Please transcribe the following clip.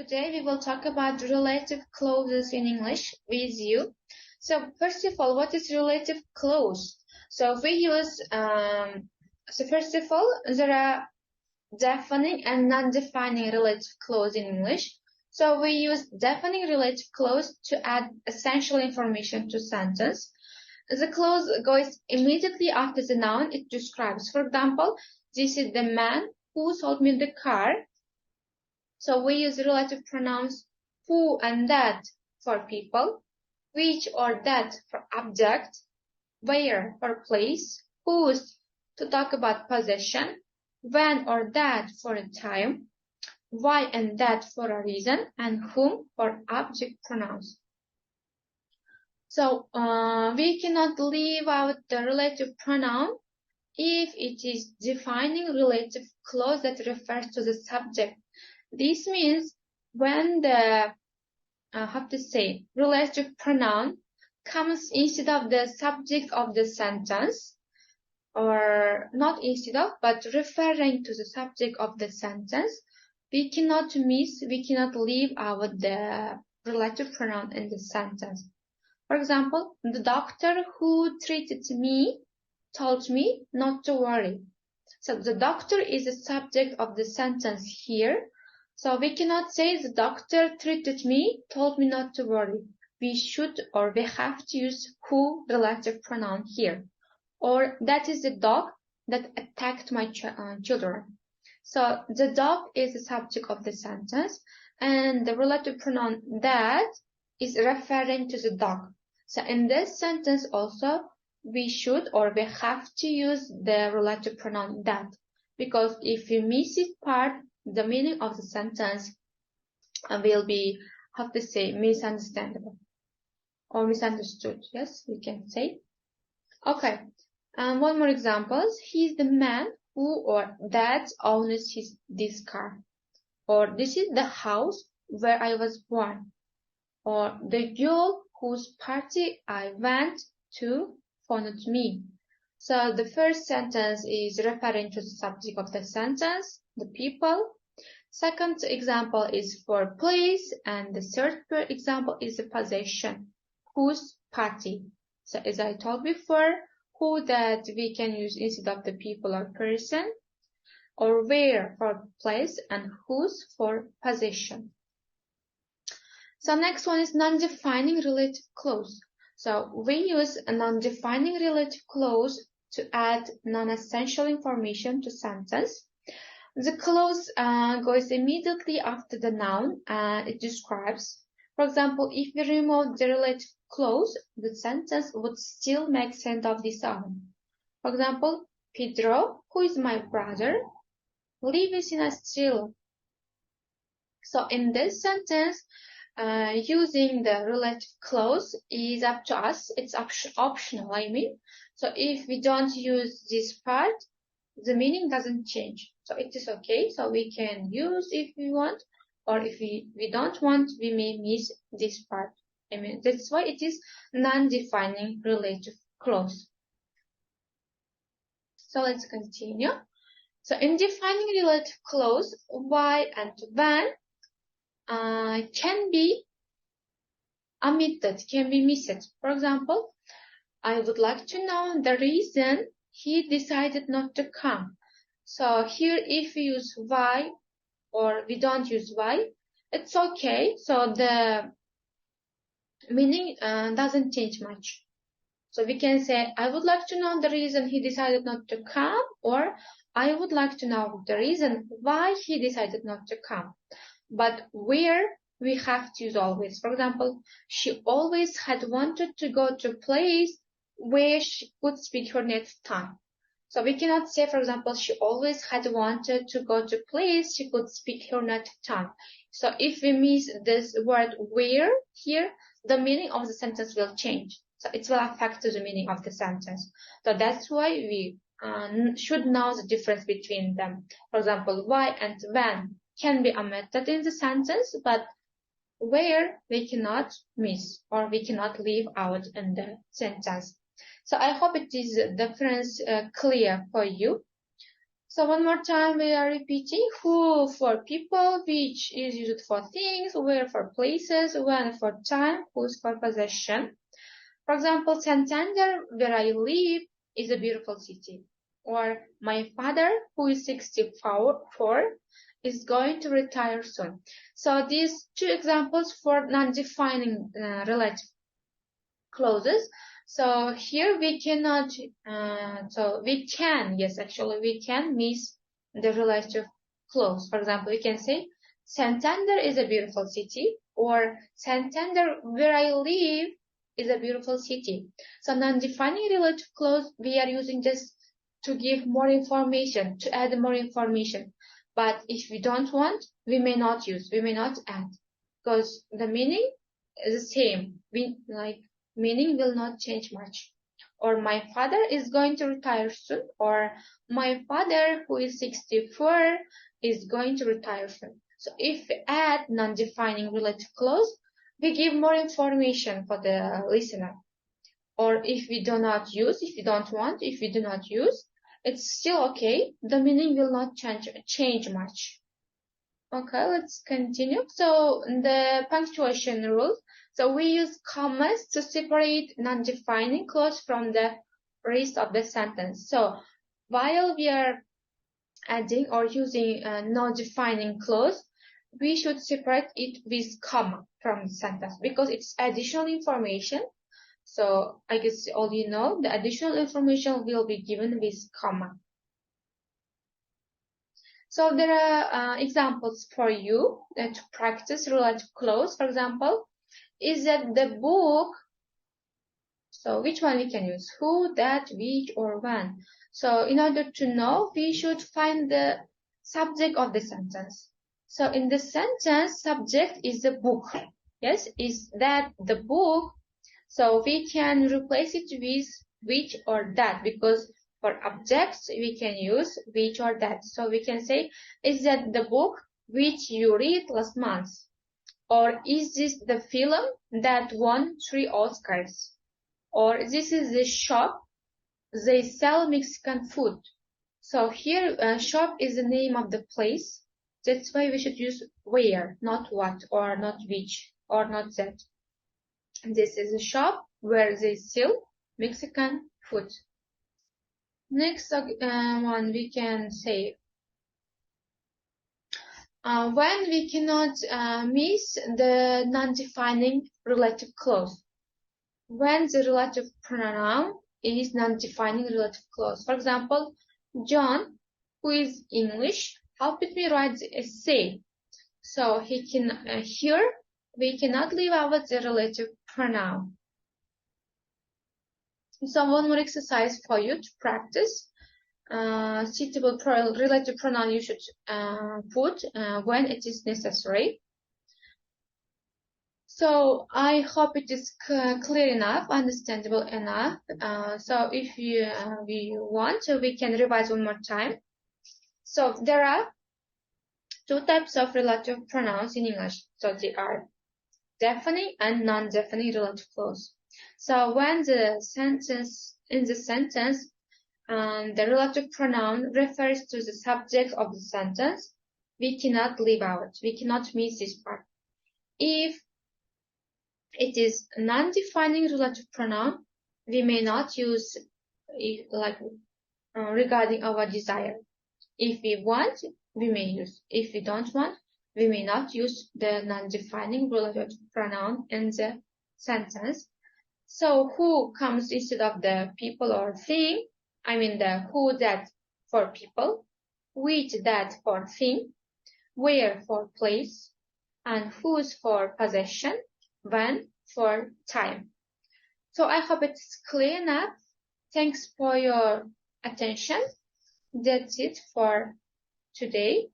Today we will talk about relative clauses in English with you. So first of all, what is relative clause? So we use, first of all, there are defining and non-defining relative clause in English. So we use defining relative clause to add essential information to sentence. The clause goes immediately after the noun it describes. For example, this is the man who sold me the car. So we use relative pronouns who and that for people, which or that for object, where for place, whose to talk about possession, when or that for a time, why and that for a reason, and whom for object pronouns. So we cannot leave out the relative pronoun if it is defining relative clause that refers to the subject. This means when the relative pronoun comes instead of the subject of the sentence, or not instead of, but referring to the subject of the sentence, we cannot leave out the relative pronoun in the sentence. For example, the doctor who treated me told me not to worry. So the doctor is the subject of the sentence here. So we cannot say the doctor treated me, told me not to worry. We should or we have to use who relative pronoun here. Or that is the dog that attacked my children. So the dog is the subject of the sentence and the relative pronoun that is referring to the dog. So in this sentence also we should or we have to use the relative pronoun that, because if we miss this part, the meaning of the sentence will be, misunderstandable or misunderstood. Yes, we can say. Okay, one more example. He's the man who or that owns this car. Or this is the house where I was born. Or the girl whose party I went to phoned me. So the first sentence is referring to the subject of the sentence, the people. Second example is for place, and the third example is the possession, whose party. So as I told before, who that we can use instead of the people or person, or where for place, and whose for possession. So next one is non-defining relative clause. So we use a non-defining relative clause to add non-essential information to sentence. The clause goes immediately after the noun and it describes. For example, if we remove the relative clause, the sentence would still make sense of this noun. For example, Pedro, who is my brother, lives in a still. So in this sentence, using the relative clause is up to us. It's optional, I mean. So if we don't use this part, the meaning doesn't change. So it is okay. So we can use if we want, or if we don't want, we may miss this part. I mean, that's why it is non-defining relative clause. So let's continue. So in defining relative clause, why and when can be omitted, can be missed. For example, I would like to know the reason he decided not to come. So here if we use why or we don't use why, it's okay. So the meaning doesn't change much. So we can say, I would like to know the reason he decided not to come, or I would like to know the reason why he decided not to come. But where we have to use always. For example, she always had wanted to go to a place where she could speak her native tongue. So we cannot say, for example, she always had wanted to go to a place she could speak her native tongue. So if we miss this word where here, the meaning of the sentence will change. So it will affect the meaning of the sentence. So that's why we should know the difference between them. For example, why and when can be omitted in the sentence, but where we cannot miss or we cannot leave out in the sentence. So I hope it is difference clear for you. So one more time we are repeating: who for people, which is used for things, where for places, when for time, whose for possession. For example, Santander, where I live, is a beautiful city. Or my father, who is 64, is going to retire soon. So these two examples for non-defining relative clauses. So here we cannot, we can miss the relative clause. For example, we can say, Santander is a beautiful city, or Santander, where I live, is a beautiful city. So non-defining relative clause, we are using just to give more information, to add more information. But if we don't want, we may not use, we may not add, because the meaning is the same. Meaning will not change much. Or my father is going to retire soon, or my father, who is 64, is going to retire soon. So if we add non-defining relative clause, we give more information for the listener. Or if we do not use, if we don't want, if we do not use, it's still okay. The meaning will not change much. Okay, let's continue. So the punctuation rules. So we use commas to separate non-defining clause from the rest of the sentence. So while we are adding or using a non-defining clause, we should separate it with comma from the sentence because it's additional information. So I guess all you know, the additional information will be given with comma. So there are examples for you to practice relative clause. For example, is that the book? So which one we can use? Who, that, which, or when? So in order to know, we should find the subject of the sentence. So in the sentence, subject is the book. Yes, is that the book? So we can replace it with which or that, because for objects we can use which or that. So we can say, is that the book which you read last month? Or is this the film that won 3 Oscars? Or this is the shop, they sell Mexican food. So here shop is the name of the place. That's why we should use where, not what, or not which, or not that. This is a shop where they sell Mexican food. Next one we can say, when we cannot miss the non-defining relative clause. When the relative pronoun is non-defining relative clause. For example, John, who is English, helped me write the essay. So he can, here we cannot leave out the relative pronoun. So one more exercise for you to practice. Suitable relative pronoun you should put when it is necessary. So I hope it is clear enough, understandable enough. So if we want, we can revise one more time. So there are 2 types of relative pronouns in English. So they are defining and non-defining relative clause. So when the sentence the relative pronoun refers to the subject of the sentence, we cannot leave out. We cannot miss this part. If it is non-defining relative pronoun, we may not use regarding our desire. If we want, we may use. If we don't want, we may not use the non-defining relative pronoun in the sentence. So who comes instead of the people or thing? I mean the who, that for people, which, that for thing, where for place, and whose for possession, when for time. So I hope it's clear enough. Thanks for your attention. That's it for today.